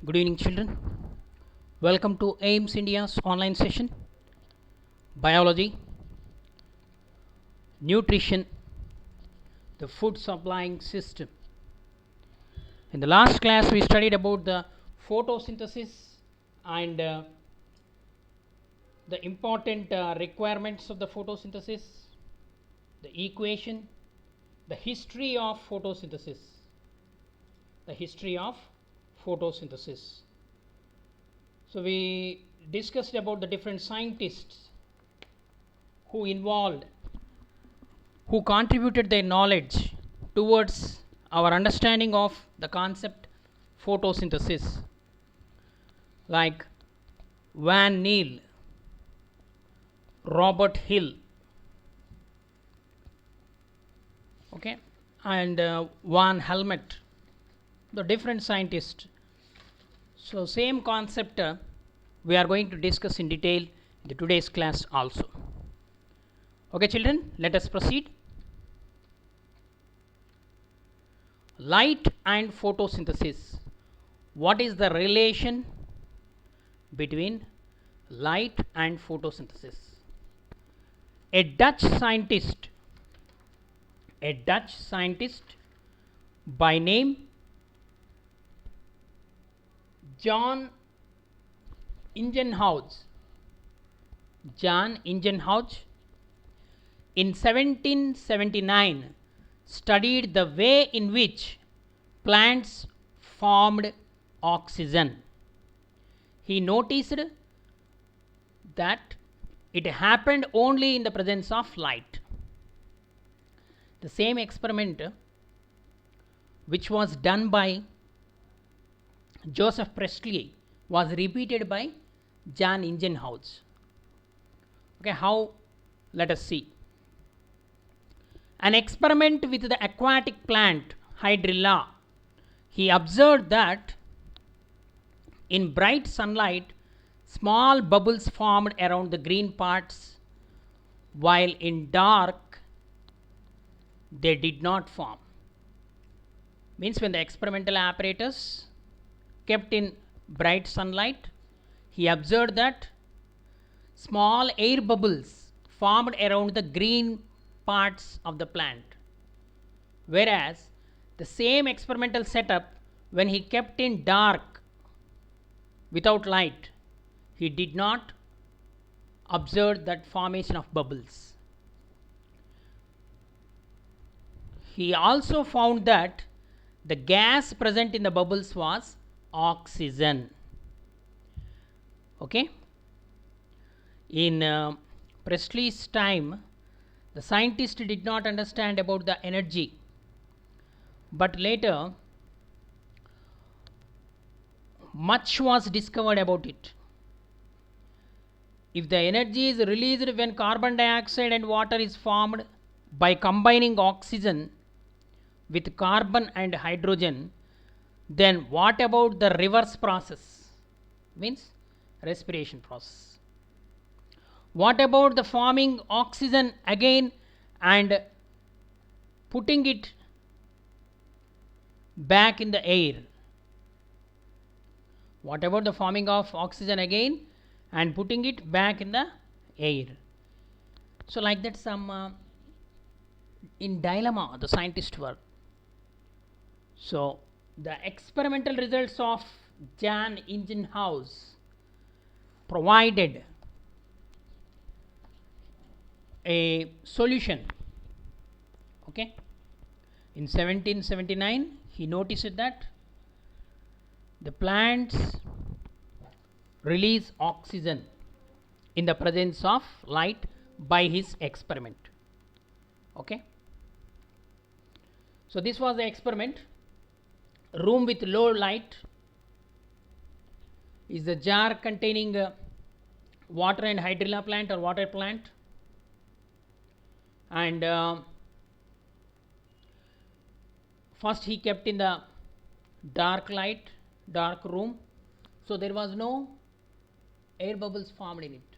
Good evening, children. Welcome to AIMS India's online session Biology, Nutrition, the food supplying system. In the last class, we studied about the photosynthesis and the important requirements of the photosynthesis, the equation, the history of photosynthesis. The history of photosynthesis. So, we discussed about the different scientists who contributed their knowledge towards our understanding of the concept photosynthesis, like Van Neel, Robert Hill, okay, and Van Helmont, the different scientists. So, same concept we are going to discuss in detail in today's class also. Okay, children, let us proceed. Light and photosynthesis. What is the relation between light and photosynthesis? A Dutch scientist by name John Ingenhousz in 1779 studied the way in which plants formed oxygen. He noticed that it happened only in the presence of light. The same experiment which was done by Joseph Priestley was repeated by John Ingenhousz. Okay, how? Let us see. An experiment with the aquatic plant Hydrilla. He observed that in bright sunlight, small bubbles formed around the green parts, while in dark, they did not form. Means when the experimental apparatus kept in bright sunlight, he observed that small air bubbles formed around the green parts of the plant, whereas the same experimental setup, when he kept in dark without light, he did not observe that formation of bubbles. He also found that the gas present in the bubbles was oxygen. Okay. In Priestley's time, the scientist did not understand about the energy, but later much was discovered about it. If the energy is released when carbon dioxide and water is formed by combining oxygen with carbon and hydrogen, then what about the reverse process? Means respiration process. What about the forming oxygen again and putting it back in the air? What about the forming of oxygen again and putting it back in the air? So, like that, some in dilemma the scientists were. So, the experimental results of John Ingenhousz provided a solution. Okay. In 1779, he noticed that the plants release oxygen in the presence of light by his experiment. Okay. So, this was the experiment. Room with low light is the jar containing water and hydrilla plant or water plant, and first he kept in the dark room, so there was no air bubbles formed in it.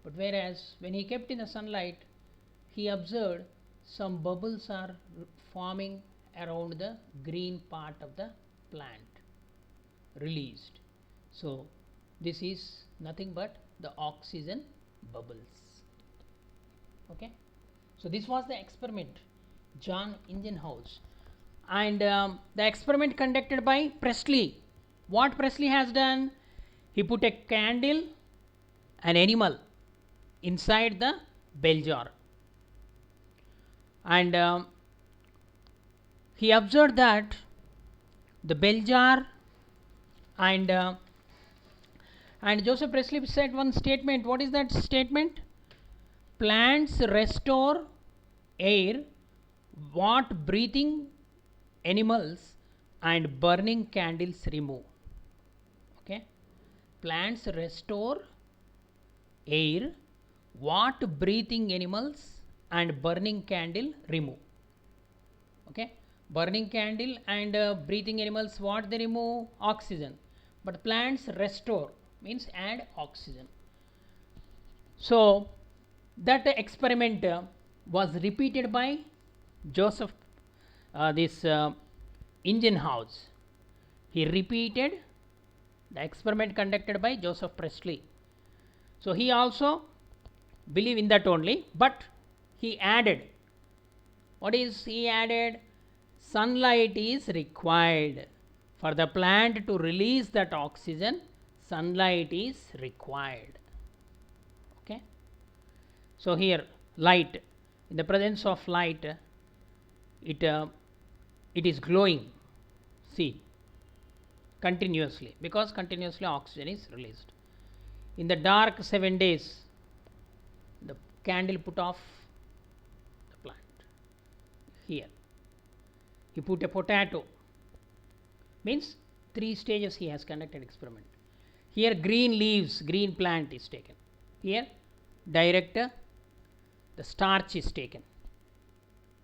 But whereas when he kept in the sunlight, he observed some bubbles are forming around the green part of the plant. released. So this is nothing but the oxygen bubbles. Okay, so this was the experiment, John Ingenhousz, and the experiment conducted by Priestley. What Priestley has done, he put a candle, an animal, inside the bell jar, and he observed that the bell jar and Joseph Priestley said one statement. What is that statement? Plants restore air what breathing animals and burning candles remove. Okay, plants restore air what breathing animals and burning candle remove. Okay, burning candle and breathing animals, what they remove? Oxygen, but plants restore means add oxygen. So that experiment was repeated by Joseph Ingenhousz. He repeated the experiment conducted by Joseph Priestley. So he also believed in that only, but he added, what is he added? Sunlight is required for the plant to release that oxygen. Sunlight is required. Okay, so here light, in the presence of light, it is glowing, see, continuously, because continuously oxygen is released. In the dark 7 days, the candle put off the plant. Here he put a potato, means 3 stages he has conducted experiment. Here green leaves, green plant is taken. Here direct the starch is taken.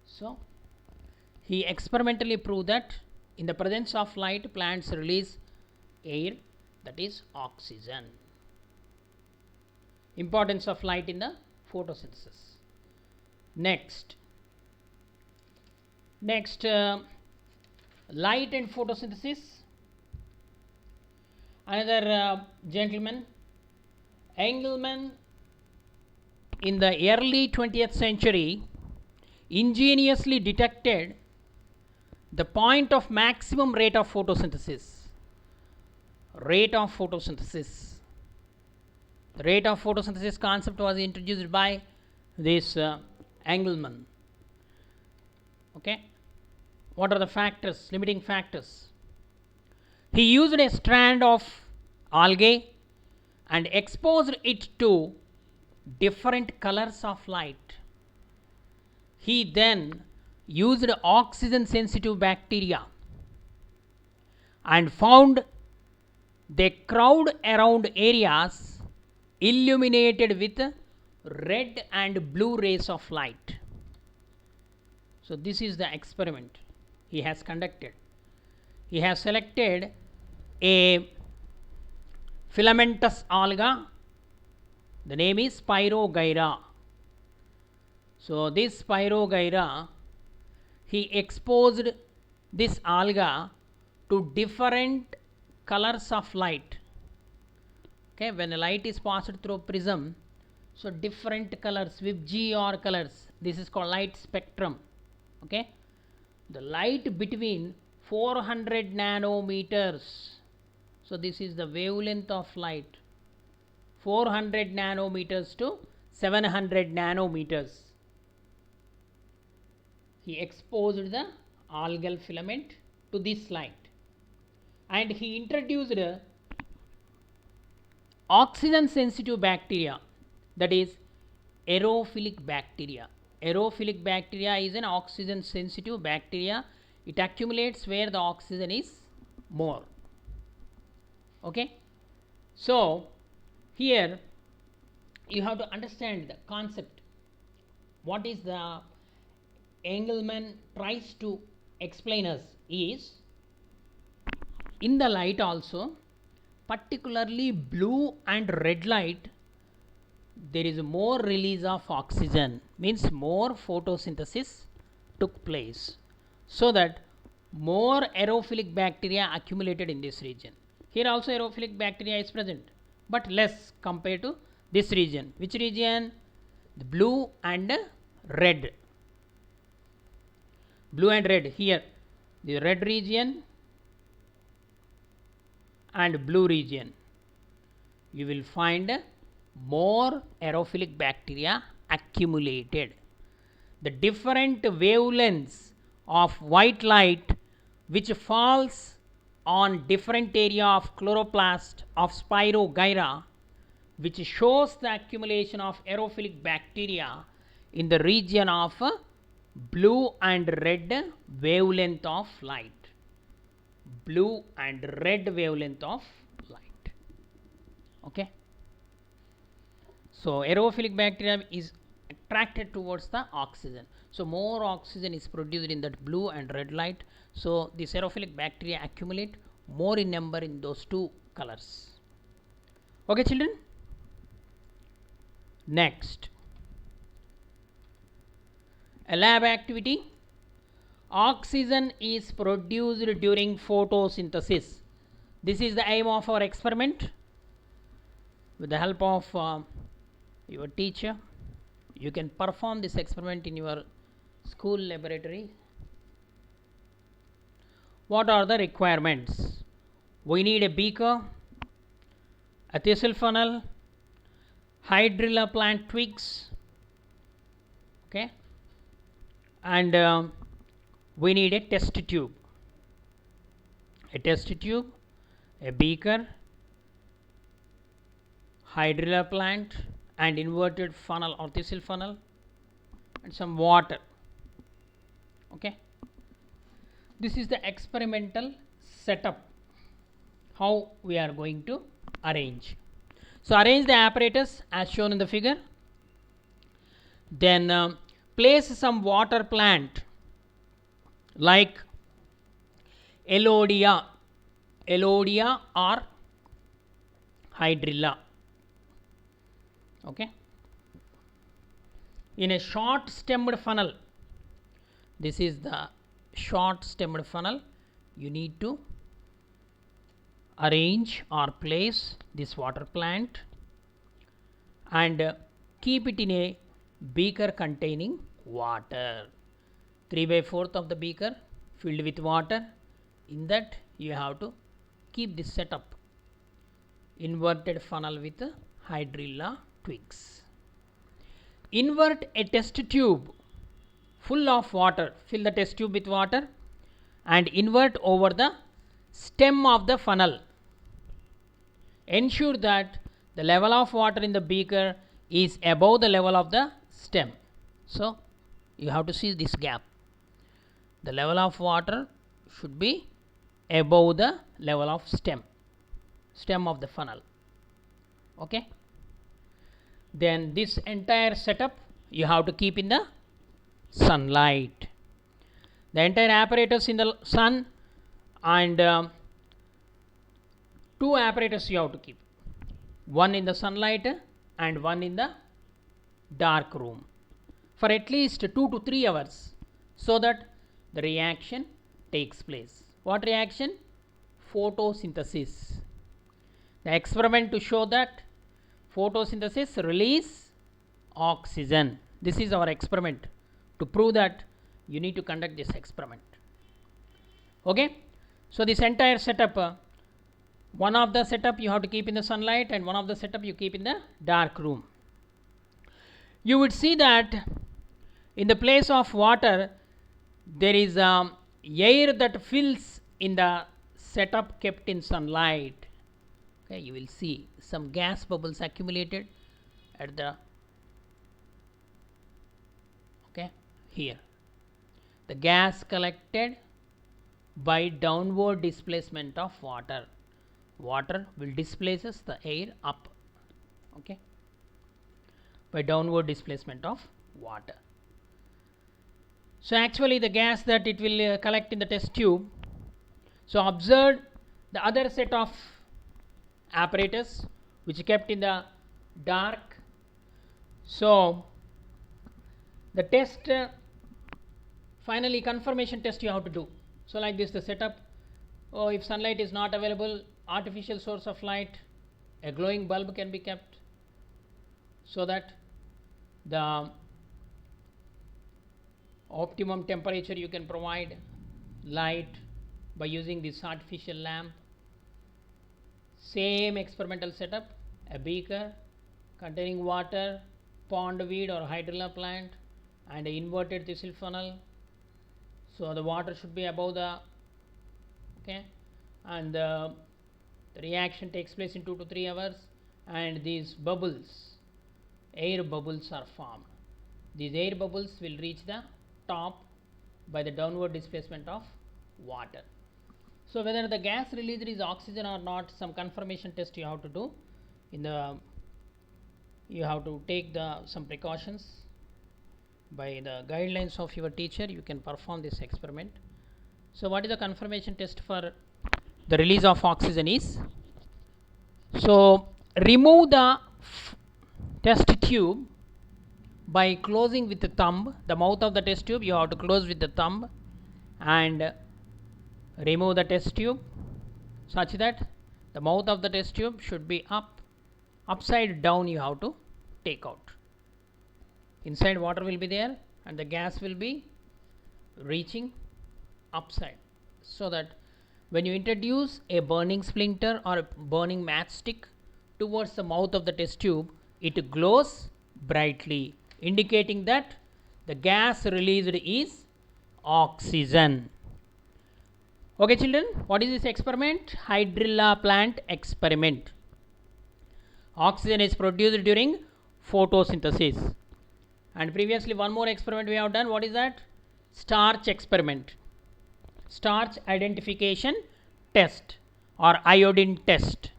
So he experimentally proved that in the presence of light, plants release air, that is oxygen. Importance of light in the photosynthesis. Next, light and photosynthesis. Another gentleman, Engelmann, in the early 20th century, ingeniously detected the point of maximum rate of photosynthesis. Rate of photosynthesis. The rate of photosynthesis concept was introduced by this Engelmann. Okay, what are the factors, limiting factors? He used a strand of algae and exposed it to different colors of light. He then used oxygen sensitive bacteria and found they crowd around areas illuminated with red and blue rays of light. So this is the experiment he has conducted. He has selected a filamentous alga, the name is Spirogyra. So this Spirogyra, he exposed this alga to different colors of light. Okay, when the light is passed through prism, so different colors, VIBGYOR colors, this is called light spectrum. Okay, the light between 400 nanometers. So this is the wavelength of light, 400 nanometers to 700 nanometers. He exposed the algal filament to this light, and he introduced oxygen sensitive bacteria, that is aerophilic bacteria. Aerophilic bacteria is an oxygen sensitive bacteria. It accumulates where the oxygen is more. Okay, so here you have to understand the concept. What is the Engelmann tries to explain us is, in the light also, particularly blue and red light, there is more release of oxygen, means more photosynthesis took place, so that more aerophilic bacteria accumulated in this region. Here also aerophilic bacteria is present, but less compared to this region. Which region? The blue and red. Blue and red. Here the red region and blue region, you will find more aerophilic bacteria accumulated. The different wavelengths of white light which falls on different area of chloroplast of Spirogyra, which shows the accumulation of aerophilic bacteria in the region of blue and red wavelength of light. Blue and red wavelength of light. Okay. So aerophilic bacteria is attracted towards the oxygen. So more oxygen is produced in that blue and red light. So the aerophilic bacteria accumulate more in number in those two colors. Okay, children. Next, a lab activity. Oxygen is produced during photosynthesis. This is the aim of our experiment. With the help of your teacher, you can perform this experiment in your school laboratory. What are the requirements? We need a beaker, a thistle funnel, hydrilla plant twigs, okay, and we need a test tube, a beaker, hydrilla plant and inverted funnel or thistle funnel, and some water. Okay, this is the experimental setup, how we are going to arrange. So arrange the apparatus as shown in the figure, then place some water plant like Elodea or hydrilla, okay, in a short stemmed funnel. This is the short stemmed funnel. You need to arrange or place this water plant and keep it in a beaker containing water. 3/4 of the beaker filled with water. In that you have to keep this setup, inverted funnel with hydrilla twigs. Invert a test tube full of water. Fill the test tube with water and invert over the stem of the funnel. Ensure that the level of water in the beaker is above the level of the stem. So you have to see this gap. The level of water should be above the level of stem of the funnel. Okay. Then this entire setup you have to keep in the sunlight. The entire apparatus in the sun, and two apparatus you have to keep. One in the sunlight and one in the dark room for at least 2 to 3 hours, so that the reaction takes place. What reaction? Photosynthesis. The experiment to show that photosynthesis release oxygen. This is our experiment to prove that you need to conduct this experiment. Okay. So this entire setup, one of the setup you have to keep in the sunlight and one of the setup you keep in the dark room. You would see that in the place of water there is air that fills in the setup kept in sunlight. Okay, you will see some gas bubbles accumulated at the, okay, here. The gas collected by downward displacement of water. Water will displaces the air up, okay, by downward displacement of water. So actually the gas that it will collect in the test tube. So observe the other set of apparatus which kept in the dark. So the test, finally confirmation test you have to do. So like this the setup. Oh, if sunlight is not available artificial source of light, a glowing bulb can be kept, so that the optimum temperature you can provide light by using this artificial lamp. Same experimental setup, a beaker containing water, pondweed or hydrilla plant, and an inverted thistle funnel. So the water should be above the and the reaction takes place in 2 to 3 hours, and these bubbles, air bubbles are formed. These air bubbles will reach the top by the downward displacement of water. So whether the gas released is oxygen or not, some confirmation test you have to do. You have to take some precautions. By the guidelines of your teacher, you can perform this experiment. So what is the confirmation test for the release of oxygen is? So remove the test tube by closing with the thumb. The mouth of the test tube you have to close with the thumb and remove the test tube such that the mouth of the test tube should be upside down. You have to take out. Inside water will be there and the gas will be reaching upside, so that when you introduce a burning splinter or a burning matchstick towards the mouth of the test tube, it glows brightly, indicating that the gas released is oxygen. Okay children, what is this experiment? Hydrilla plant experiment. Oxygen is produced during photosynthesis. And previously one more experiment we have done. What is that? Starch experiment. Starch identification test or iodine test.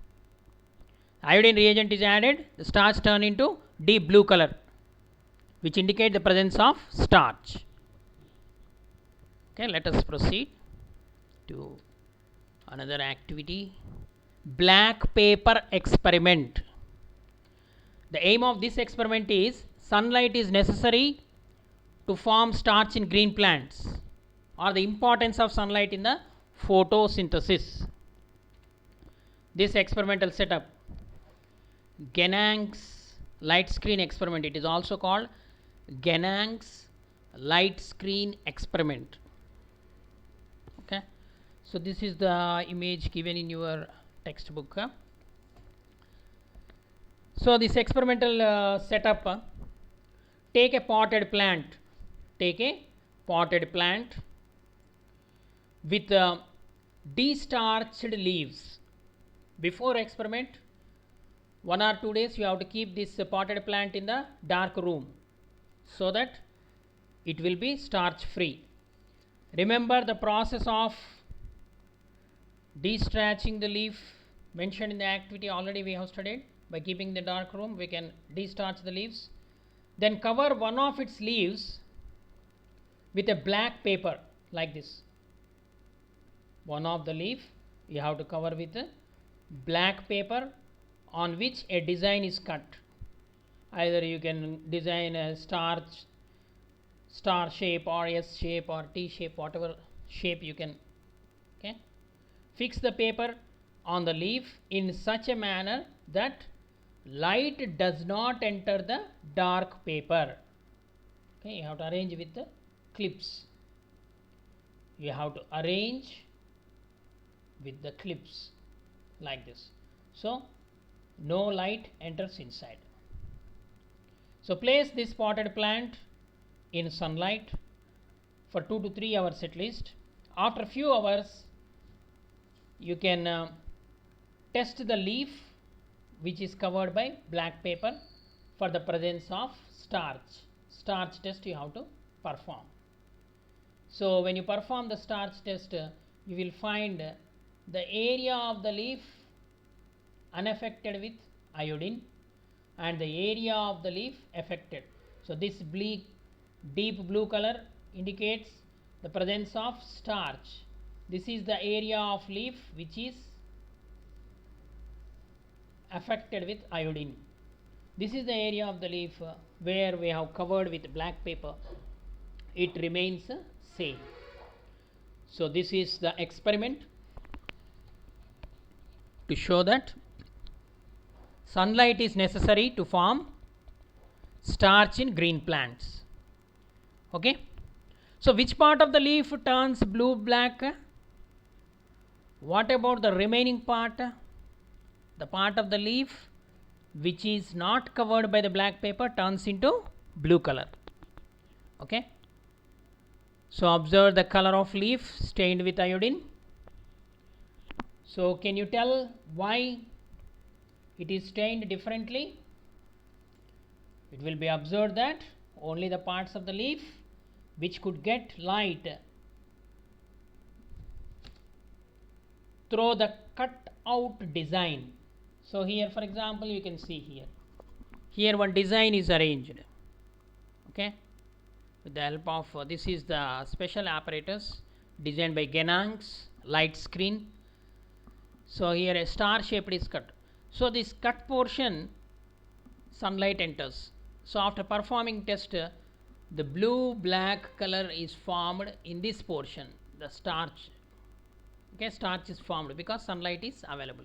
Iodine reagent is added, the starch turn into deep blue color, which indicate the presence of starch. Okay, let us proceed to another activity. Black paper experiment. The aim of this experiment is sunlight is necessary to form starch in green plants, or the importance of sunlight in the photosynthesis. This experimental setup, Genang's light screen experiment, it is also called Genang's light screen experiment. Okay, so this is the image given in your textbook. So this experimental setup, take a potted plant with destarched leaves. Before experiment, 1 or 2 days you have to keep this potted plant in the dark room, so that it will be starch free. Remember the process of destarching the leaf mentioned in the activity already we have studied. By keeping the dark room, we can destarch the leaves. Then cover one of its leaves with a black paper like this. One of the leaf you have to cover with a black paper on which a design is cut. Either you can design a star shape or S shape or T shape, whatever shape you can. Okay, fix the paper on the leaf in such a manner that light does not enter the dark paper. Okay, you have to arrange with the clips. You have to arrange with the clips like this, so no light enters inside. So place this potted plant in sunlight for 2 to 3 hours at least. After a few hours, you can test the leaf which is covered by black paper for the presence of starch test you have to perform. So when you perform the starch test, you will find the area of the leaf unaffected with iodine and the area of the leaf affected. So this deep blue color indicates the presence of starch. This is the area of leaf which is affected with iodine. This is the area of the leaf where we have covered with black paper. It remains same. So this is the experiment to show that sunlight is necessary to form starch in green plants. Okay. So which part of the leaf turns blue black? What about the remaining part? The part of the leaf which is not covered by the black paper turns into blue color. Okay. So observe the color of leaf stained with iodine. So can you tell why it is stained differently? It will be observed that only the parts of the leaf which could get light through the cut out design. So here for example you can see here one design is arranged, okay, with the help of this is the special apparatus designed by Genang's light screen. So here a star shaped is cut. So this cut portion sunlight enters. So after performing test the blue black color is formed in this portion, the starch. Okay, starch is formed because sunlight is available,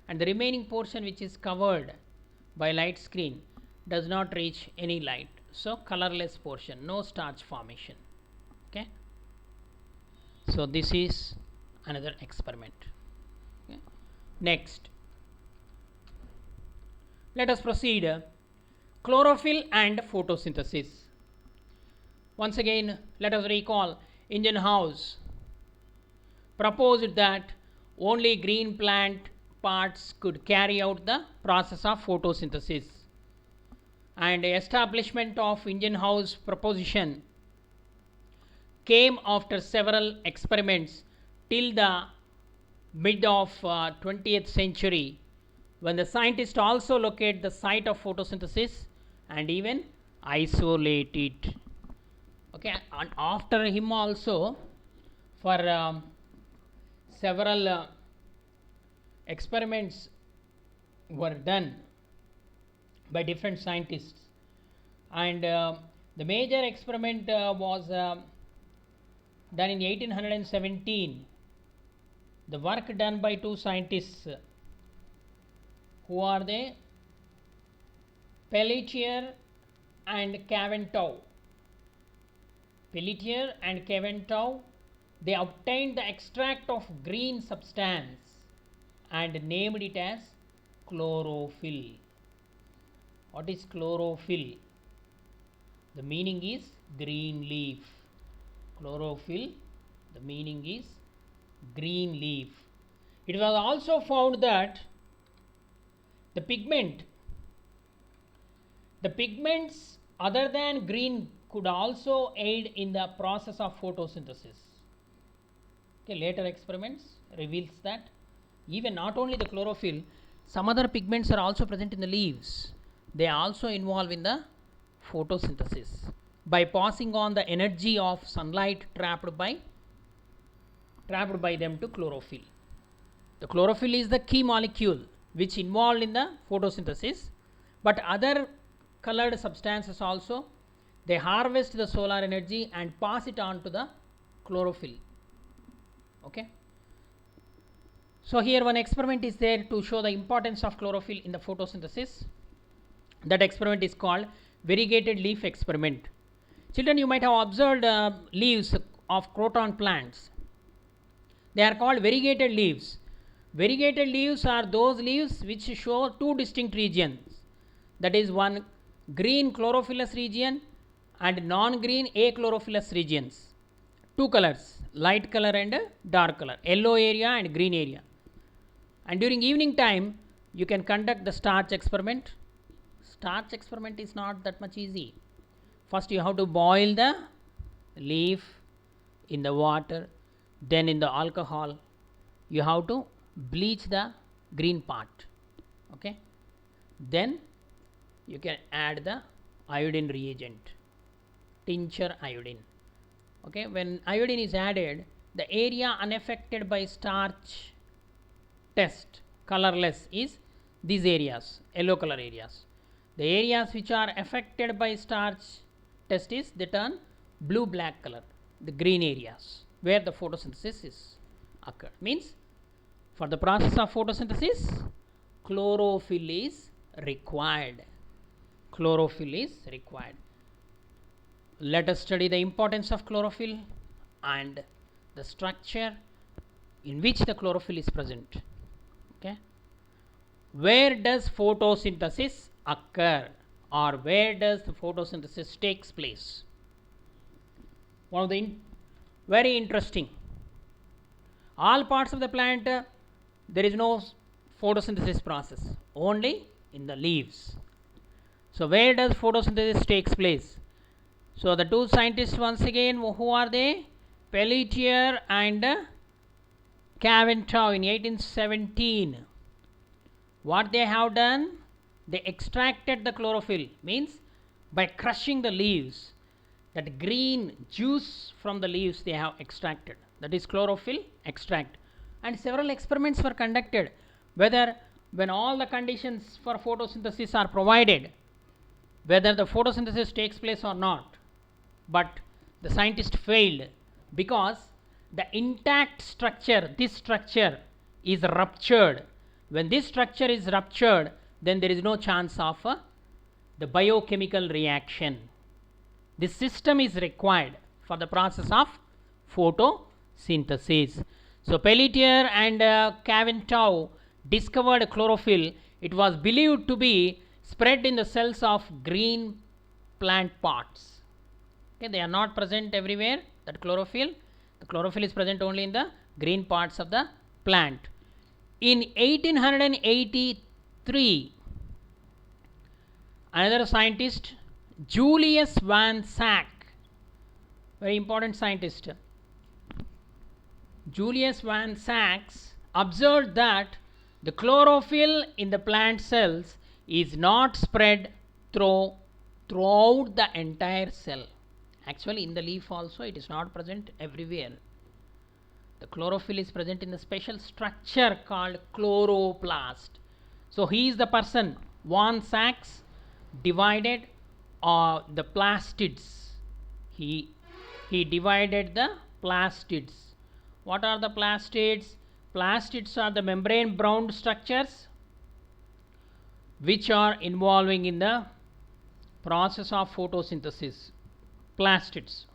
and the remaining portion which is covered by light screen does not reach any light, so colorless portion, no starch formation. Okay, so this is another experiment. Okay. Next, let us proceed. Chlorophyll and photosynthesis. Once again, let us recall Ingenhousz proposed that only green plant parts could carry out the process of photosynthesis, and the establishment of Ingenhousz proposition came after several experiments till the mid of 20th century, when the scientists also locate the site of photosynthesis and even isolate it. Okay, and after him also for several experiments were done by different scientists, and the major experiment was done in 1817. The work done by two scientists. Who are they? Pelletier and Caventou. Pelletier and Caventou, they obtained the extract of green substance and named it as chlorophyll. What is chlorophyll? The meaning is green leaf. Chlorophyll, the meaning is green leaf. It was also found that the pigments other than green could also aid in the process of photosynthesis. Okay, later experiments reveals that even not only the chlorophyll, some other pigments are also present in the leaves. They also involve in the photosynthesis by passing on the energy of sunlight trapped by them to chlorophyll. The chlorophyll is the key molecule which involved in the photosynthesis, but other colored substances also, they harvest the solar energy and pass it on to the chlorophyll. Okay. So here one experiment is there to show the importance of chlorophyll in the photosynthesis. That experiment is called variegated leaf experiment. Children, you might have observed leaves of croton plants. They are called variegated leaves. Variegated leaves are those leaves which show two distinct regions, that is one green chlorophyllous region and non-green achlorophyllous regions. Two colors, light color and dark color, yellow area and green area. And during evening time you can conduct the starch experiment. Starch experiment is not that much easy. First you have to boil the leaf in the water, then in the alcohol you have to bleach the green part. Okay, then you can add the iodine reagent, tincture iodine. Okay, when iodine is added, the area unaffected by starch test colorless is these areas, yellow color areas. The areas which are affected by starch test is they turn blue black color, the green areas where the photosynthesis is occurred. Means For the process of photosynthesis, chlorophyll is required. Chlorophyll is required. Let us study the importance of chlorophyll and the structure in which the chlorophyll is present. Okay. Where does photosynthesis occur, or where does the photosynthesis takes place? One of the very interesting. All parts of the plant, there is no photosynthesis process, only in the leaves. So where does photosynthesis takes place? So the two scientists, once again, who are they? Pelletier and Caventou in 1817. What they have done? They extracted the chlorophyll, means by crushing the leaves, that green juice from the leaves they have extracted, that is chlorophyll extract. And several experiments were conducted, whether when all the conditions for photosynthesis are provided, whether the photosynthesis takes place or not. But the scientist failed because the intact structure, this structure is ruptured. When this structure is ruptured, then there is no chance of the biochemical reaction. This system is required for the process of photosynthesis. So Pelletier and Caventou discovered chlorophyll. It was believed to be spread in the cells of green plant parts. Okay, they are not present everywhere, that chlorophyll. The chlorophyll is present only in the green parts of the plant. In 1883, another scientist, Julius van Schack, very important scientist, Julius van Schack observed that the chlorophyll in the plant cells is not spread throughout the entire cell. Actually, in the leaf also it is not present everywhere. The chlorophyll is present in a special structure called chloroplast. So he is the person, Van Schack, divided the plastids. He divided the plastids. What are the plastids? Plastids are the membrane bound structures which are involving in the process of photosynthesis. Plastids.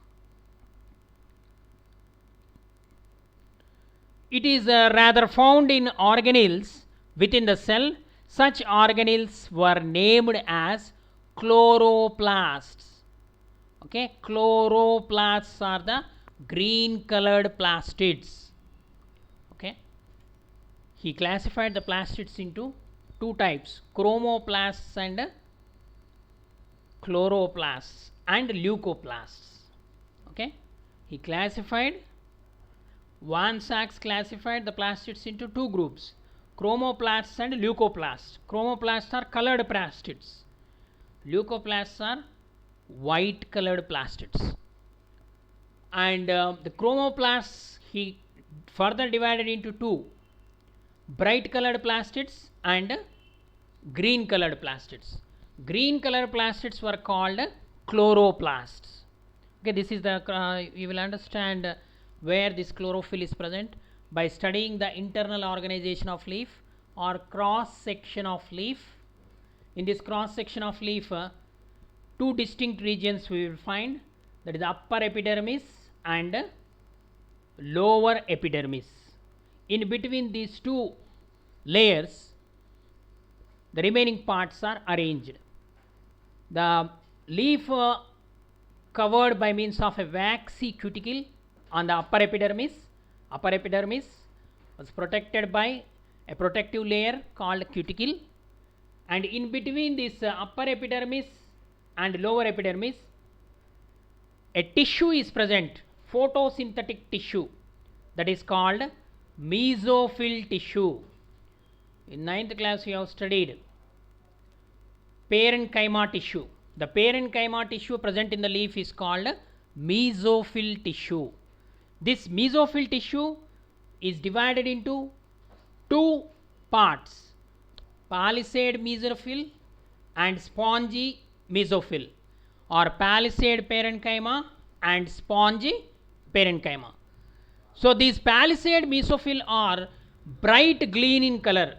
It is rather found in organelles within the cell. Such organelles were named as chloroplasts. Okay, chloroplasts are the green colored plastids. Okay, he classified the plastids into two types, chromoplasts and chloroplasts and leucoplasts. Okay, he classified, Van Schack classified the plastids into two groups, chromoplasts and leucoplasts. Chromoplasts are colored plastids, leucoplasts are white colored plastids. And the chromoplasts he further divided into two, bright colored plastids and green colored plastids. Green colored plastids were called chloroplasts. Okay, this is the you will understand where this chlorophyll is present by studying the internal organization of leaf or cross section of leaf. In this cross section of leaf, two distinct regions we will find, that is upper epidermis and lower epidermis. In between these two layers, the remaining parts are arranged. The leaf covered by means of a waxy cuticle on the upper epidermis. Upper epidermis was protected by a protective layer called cuticle, and in between this upper epidermis and lower epidermis, a tissue is present, photosynthetic tissue, that is called mesophyll tissue. In 9th class you have studied parenchyma tissue. The parenchyma tissue present in the leaf is called mesophyll tissue. This mesophyll tissue is divided into two parts, palisade mesophyll and spongy mesophyll, or palisade parenchyma and spongy parenchyma. So these palisade mesophyll are bright green in color.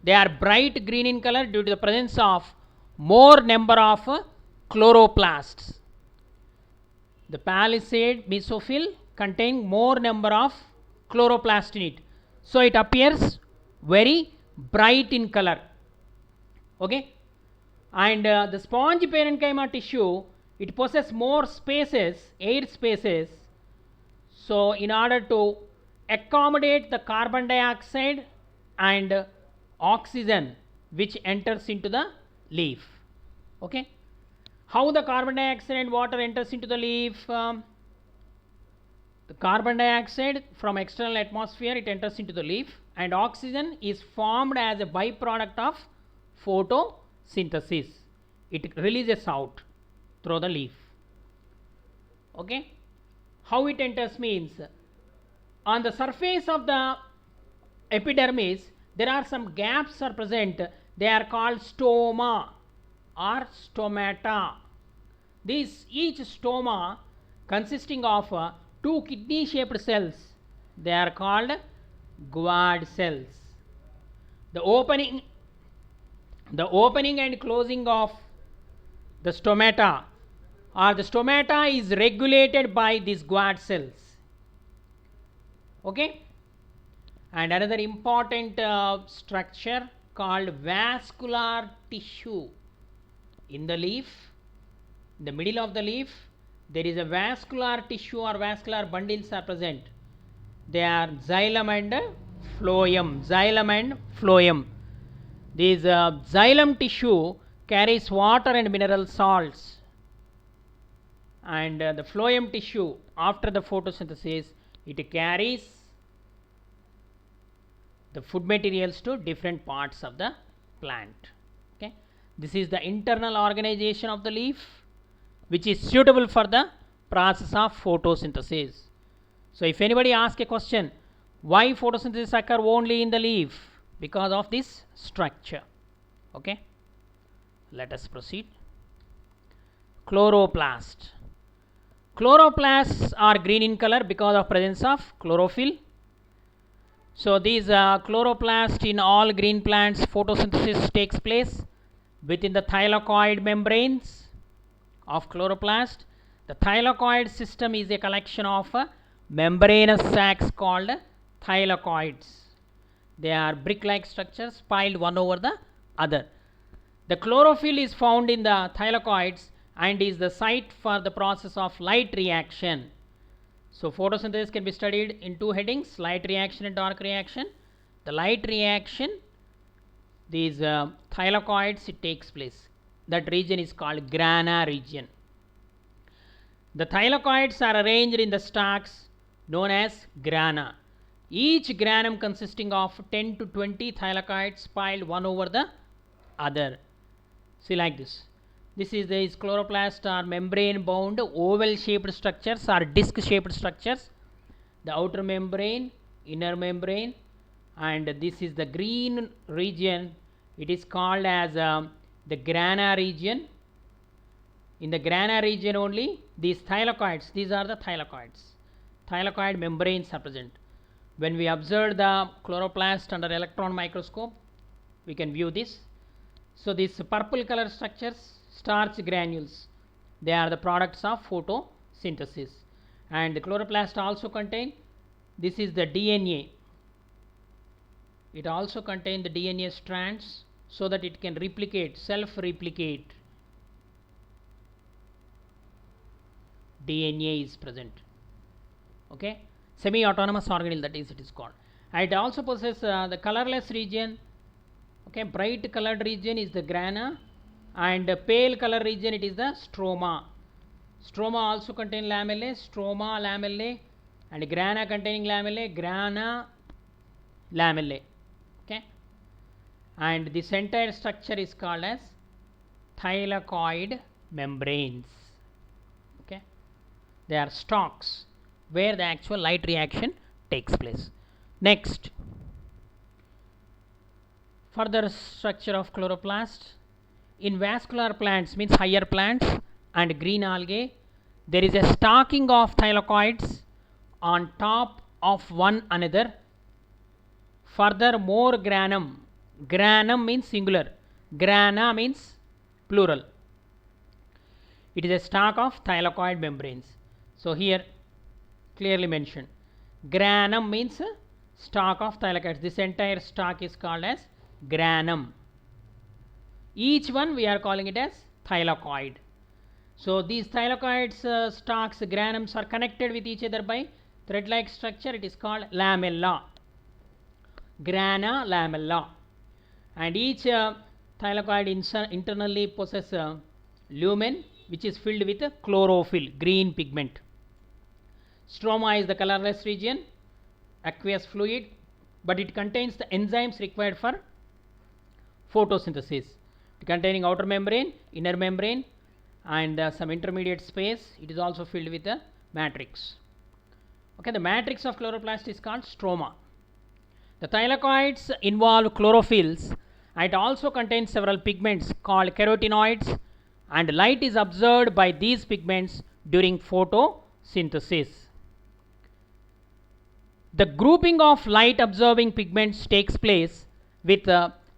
They are bright green in color due to the presence of more number of chloroplasts. The palisade mesophyll contain more number of chloroplast in it, so it appears very bright in color. Okay, and the sponge parenchyma tissue, it possesses more spaces, air spaces, so in order to accommodate the carbon dioxide and oxygen which enters into the leaf. Okay, how the carbon dioxide and water enters into the leaf? The carbon dioxide from external atmosphere, it enters into the leaf, and oxygen is formed as a byproduct of photosynthesis. It releases out through the leaf. Okay, how it enters means, on the surface of the epidermis there are some gaps are present. They are called stoma or stomata. Each stoma consisting of two kidney shaped cells, they are called guard cells. The opening and closing of the stomata is regulated by these guard cells. Okay, and another important structure called vascular tissue. In the leaf, in the middle of the leaf, there is a vascular tissue or vascular bundles are present. They are xylem and phloem. Xylem and phloem. This xylem tissue carries water and mineral salts, and the phloem tissue, after the photosynthesis, it carries the food materials to different parts of the plant. Okay, this is the internal organization of the leaf, which is suitable for the process of photosynthesis. So if anybody asks a question, why photosynthesis occur only in the leaf? Because of this structure. Okay, let us proceed. Chloroplast. Chloroplasts are green in color because of presence of chlorophyll. So these chloroplasts in all green plants, photosynthesis takes place within the thylakoid membranes of chloroplast. The thylakoid system is a collection of membranous sacs called thylakoids. They are brick-like structures piled one over the other. The chlorophyll is found in the thylakoids and is the site for the process of light reaction. So photosynthesis can be studied in two headings: light reaction and dark reaction. The light reaction, these thylakoids, it takes place. That region is called grana region. The thylakoids are arranged in the stalks known as grana. Each granum consisting of 10 to 20 thylakoids piled one over the other. See, like this. These chloroplasts are membrane bound oval shaped structures or disc shaped structures. The outer membrane, inner membrane, and this is the green region. It is called as the grana region. In the grana region only these thylakoids, these are the thylakoids. Thylakoid membranes are present. When we observe the chloroplast under electron microscope, we can view this. So these purple color structures, starch granules, they are the products of photosynthesis. And the chloroplast also contain, this is the DNA. It also contains the DNA strands so that it can replicate, self-replicate. DNA is present. Okay, semi-autonomous organelle, that is, it is called. And it also possesses the colorless region. Okay, bright colored region is the grana, and pale color region, it is the stroma. Stroma also contain lamellae, stroma, lamellae, and grana containing lamellae, grana, lamellae. Okay, and this entire structure is called as thylakoid membranes. Okay, they are stalks where the actual light reaction takes place. Next, further structure of chloroplast. In vascular plants, means higher plants and green algae, there is a stocking of thylakoids on top of one another, further more granum. Granum means singular, grana means plural. It is a stalk of thylakoid membranes. So here clearly mentioned, granum means stalk of thylakoids. This entire stalk is called as granum. Each one we are calling it as thylakoid. So these thylakoids, stalks, granums are connected with each other by thread-like structure. It is called lamella. Grana, lamella. And each thylakoid internally possesses a lumen which is filled with a chlorophyll, green pigment. Stroma is the colorless region, aqueous fluid, but it contains the enzymes required for photosynthesis. Containing outer membrane, inner membrane, and some intermediate space. It is also filled with a matrix. Okay, the matrix of chloroplast is called stroma. The thylakoids involve chlorophylls, and it also contains several pigments called carotenoids, and light is absorbed by these pigments during photosynthesis. The grouping of light absorbing pigments takes place with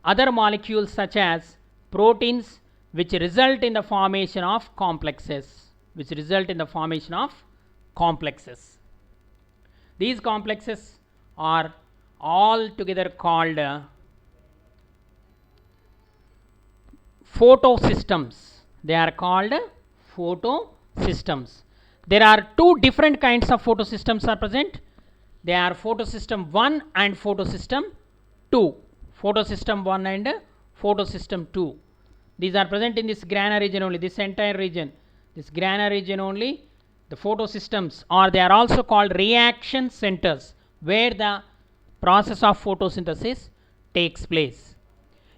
other molecules such as proteins, which result in the formation of complexes. These complexes are all together called photosystems. They are called photosystems. There are two different kinds of photosystems are present. They are photosystem 1 and photosystem 2. Photosystem 1 and photosystem 2. These are present in this grana region only, this entire region. This grana region only, the photosystems, or they are also called reaction centers, where the process of photosynthesis takes place.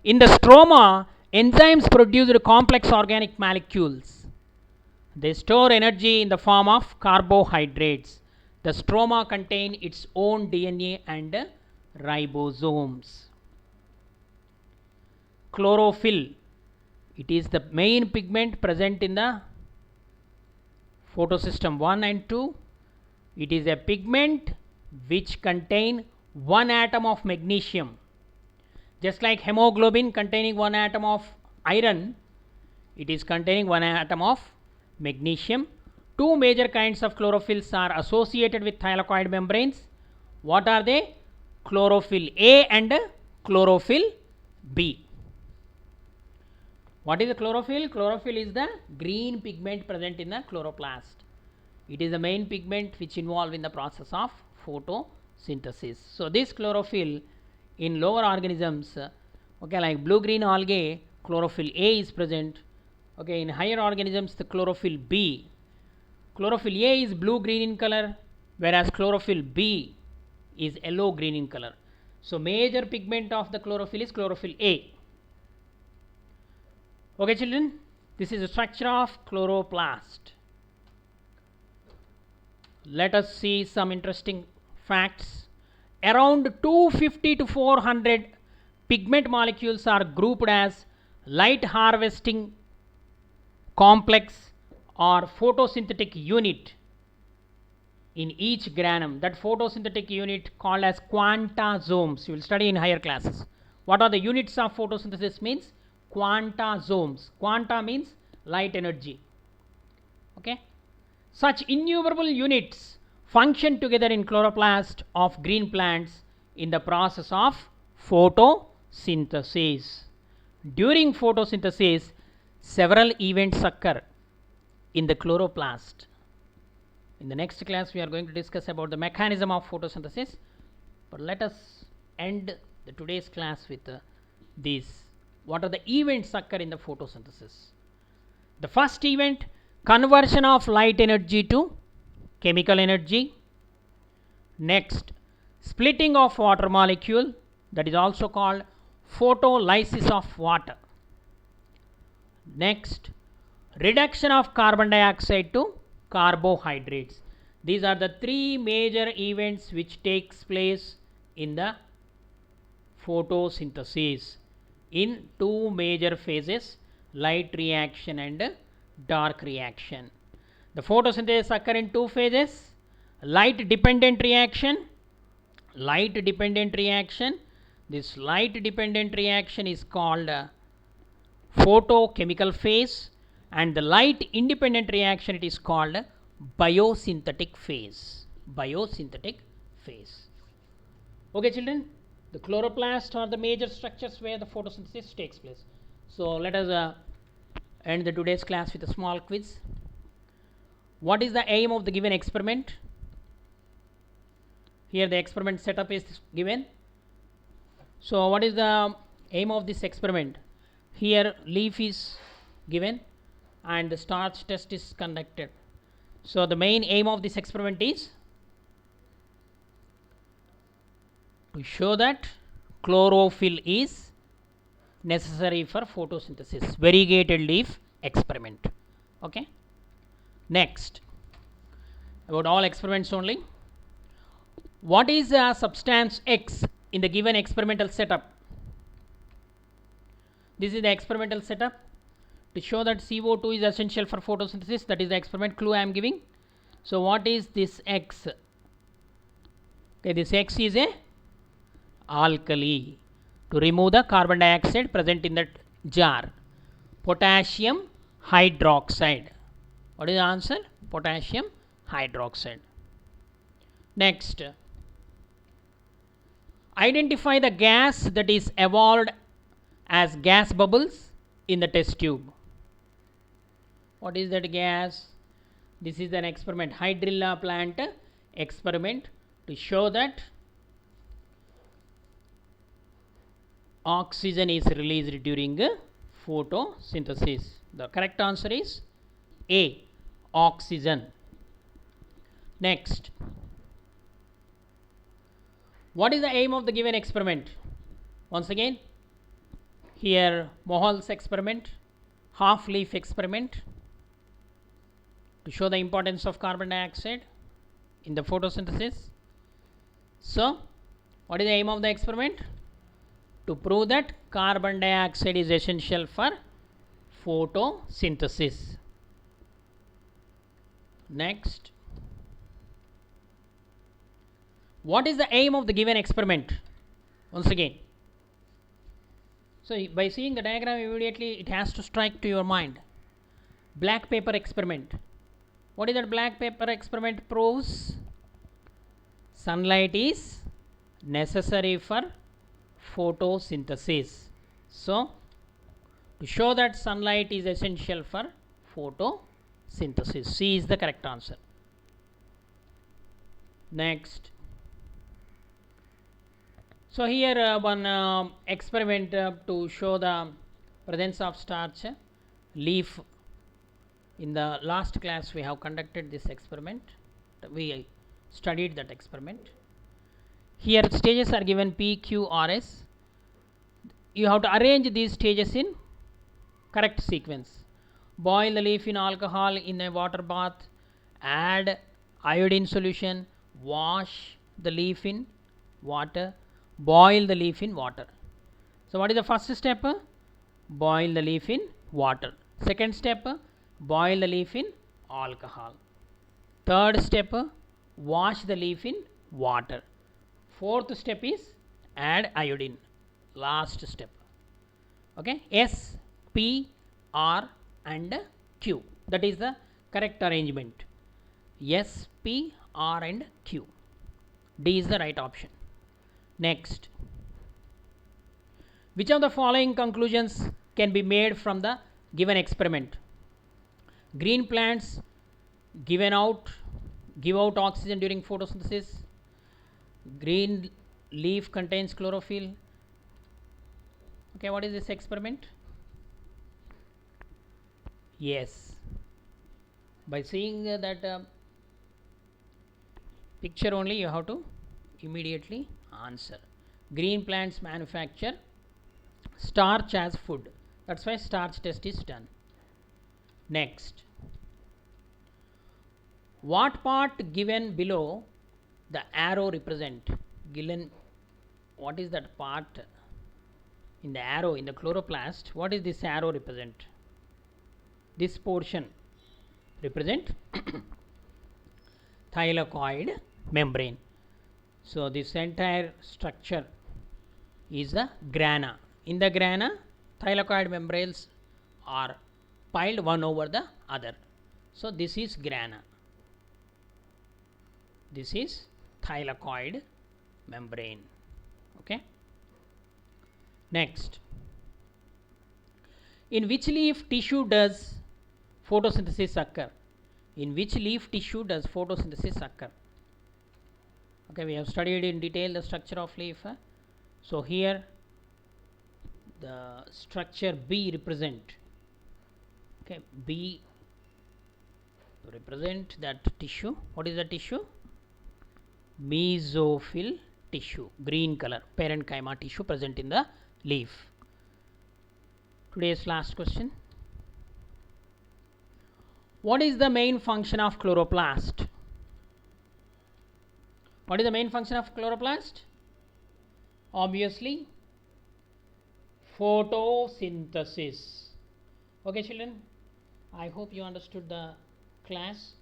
In the stroma, enzymes produce complex organic molecules. They store energy in the form of carbohydrates. The stroma contain its own DNA and ribosomes. Chlorophyll, it is the main pigment present in the photosystem 1 and 2. It is a pigment which contain one atom of magnesium. Just like hemoglobin containing one atom of iron, it is containing one atom of magnesium. Two major kinds of chlorophylls are associated with thylakoid membranes. What are they? Chlorophyll A and chlorophyll B. What is the chlorophyll? Chlorophyll is the green pigment present in the chloroplast. It is the main pigment which involved in the process of photosynthesis. So this chlorophyll in lower organisms, okay, like blue-green algae, chlorophyll A is present. Okay, in higher organisms, the chlorophyll B. Chlorophyll A is blue-green in color, whereas chlorophyll B is yellow-green in color. So major pigment of the chlorophyll is chlorophyll A. Okay, children, this is the structure of chloroplast. Let us see some interesting facts. Around 250 to 400 pigment molecules are grouped as light harvesting complex or photosynthetic unit in each granum. That photosynthetic unit called as quantasomes. You will study in higher classes. What are the units of photosynthesis means? Quantasomes. Quanta means light energy. Okay. Such innumerable units function together in chloroplast of green plants in the process of photosynthesis. During photosynthesis, several events occur in the chloroplast. In the next class, we are going to discuss about the mechanism of photosynthesis. But let us end today's class with these. What are the events occur in the photosynthesis? The first event, conversion of light energy to chemical energy. Next, splitting of water molecule, that is also called photolysis of water. Next, reduction of carbon dioxide to carbohydrates. These are the three major events which takes place in the photosynthesis in two major phases, light reaction and dark reaction. The photosynthesis occur in two phases, light dependent reaction This light dependent reaction is called photochemical phase, and the light independent reaction it is called biosynthetic phase. Biosynthetic phase. Okay, children, the chloroplast are the major structures where the photosynthesis takes place. So let us end the today's class with a small quiz. What is the aim of the given experiment? Here the experiment setup is given. So what is the aim of this experiment? Here leaf is given and the starch test is conducted. So the main aim of this experiment is to show that chlorophyll is necessary for photosynthesis. Variegated leaf experiment. Okay. Next, about all experiments only. What is substance X in the given experimental setup? This is the experimental setup to show that CO2 is essential for photosynthesis. That is the experiment clue I am giving. So what is this X? Okay, this X is a alkali to remove the carbon dioxide present in that jar. Potassium hydroxide. What is the answer? Potassium hydroxide. Next, identify the gas that is evolved as gas bubbles in the test tube. What is that gas? This is an experiment, hydrilla plant experiment to show that oxygen is released during photosynthesis. The correct answer is A, oxygen. Next, what is the aim of the given experiment? Once again, here Mohol's experiment, half leaf experiment to show the importance of carbon dioxide in the photosynthesis. So what is the aim of the experiment? To prove that carbon dioxide is essential for photosynthesis. Next, what is the aim of the given experiment? Once again, so by seeing the diagram immediately it has to strike to your mind. Black paper experiment. What is that black paper experiment proves? Sunlight is necessary for photosynthesis. So to show that sunlight is essential for photosynthesis, C is the correct answer. Next, so here one experiment to show the presence of starch leaf. In the last class we have conducted this experiment. We studied that experiment. Here stages are given P, Q, R, S. You have to arrange these stages in correct sequence. Boil the leaf in alcohol in a water bath, add iodine solution, wash the leaf in water, boil the leaf in water. So what is the first step? Boil the leaf in water. Second step, boil the leaf in alcohol. Third step, wash the leaf in water. Fourth step is add iodine. Last step. Okay, S, P, R and Q. That is the correct arrangement. S, P, R and Q. D is the right option. Next, which of the following conclusions can be made from the given experiment? Green plants give out oxygen during photosynthesis. Green leaf contains chlorophyll. Okay, what is this experiment? Yes, by seeing that picture only you have to immediately answer. Green plants manufacture starch as food. That's why starch test is done. Next, what part given below the arrow represent? Given, what is that part in the arrow in the chloroplast? What is this arrow represent? This portion represent thylakoid membrane. So this entire structure is the grana. In the grana, thylakoid membranes are piled one over the other. So this is grana. This is thylakoid membrane. Okay. Next, in which leaf tissue does photosynthesis occur? In which leaf tissue does photosynthesis occur? Okay, we have studied in detail the structure of leaf. So here the structure B represent, okay, B represent that tissue. What is the tissue? Mesophyll tissue, green color, parenchyma tissue present in the leaf. Today's last question. What is the main function of chloroplast? What is the main function of chloroplast? Obviously, photosynthesis. Okay, children, I hope you understood the class.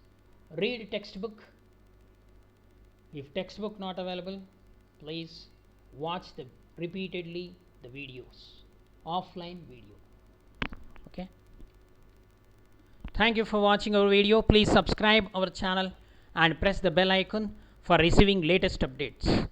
Read textbook. If textbook not available, please watch repeatedly the videos, offline video. Okay. Thank you for watching our video. Please subscribe our channel and press the bell icon for receiving latest updates.